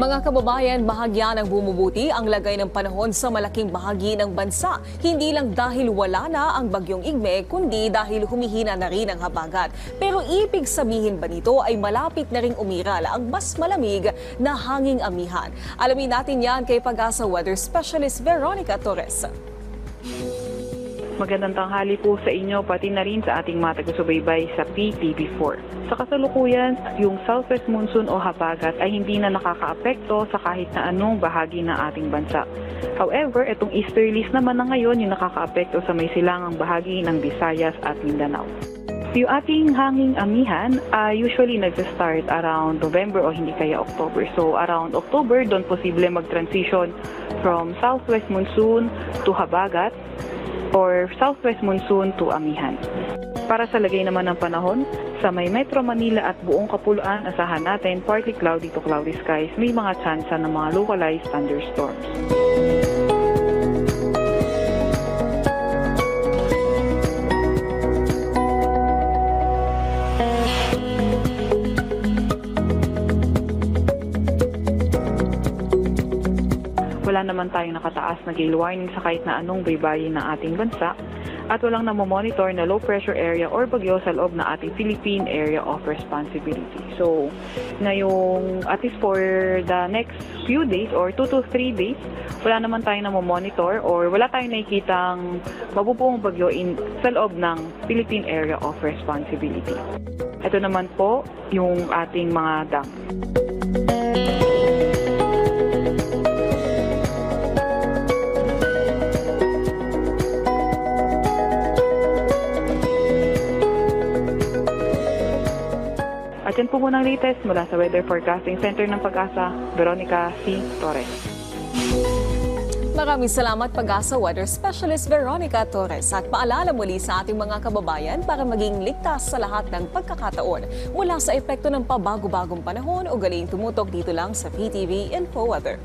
Mga kababayan, bahagya ng bumubuti ang lagay ng panahon sa malaking bahagi ng bansa. Hindi lang dahil wala na ang bagyong Igme, kundi dahil humihina na rin ang habagat. Pero ibig sabihin ba nito ay malapit na ring umiral ang mas malamig na hanging amihan? Alamin natin yan kay Pag-asa Weather Specialist Veronica Torres. Magandang tanghali po sa inyo pati na rin sa ating mga taga-subaybay sa PTV4. Sa kasalukuyan, yung southwest monsoon o habagat ay hindi na nakakaapekto sa kahit na anong bahagi ng ating bansa. However, itong easterlies naman na ngayon yung nakakaapekto sa may silangang bahagi ng Visayas at Mindanao. Yung ating hanging amihan usually nag-start around November o hindi kaya October. So around October, doon posible mag-transition from southwest monsoon to habagat or southwest monsoon to amihan. Para sa lagay naman ng panahon, sa may Metro Manila at buong Kapuluan, asahan natin partly cloudy to cloudy skies, may mga tsansa ng mga localized thunderstorms. Wala naman tayong nakataas na gale warning sa kahit na anong baybayin ng ating bansa at walang namomonitor na low pressure area or bagyo sa loob na ating Philippine Area of Responsibility. So, ngayong at least for the next few days or 2 to 3 days, wala naman tayong namomonitor or wala tayong nakikitang mabubuong bagyo sa loob ng Philippine Area of Responsibility. Ito naman po yung ating mga dam. At yan po muna ang latest mula sa Weather Forecasting Center ng Pag-asa, Veronica C. Torres. Maraming salamat Pag-asa Weather Specialist Veronica Torres at paalala muli sa ating mga kababayan para maging ligtas sa lahat ng pagkakataon mula sa epekto ng pabago-bagong panahon o galing tumutok dito lang sa PTV Info Weather.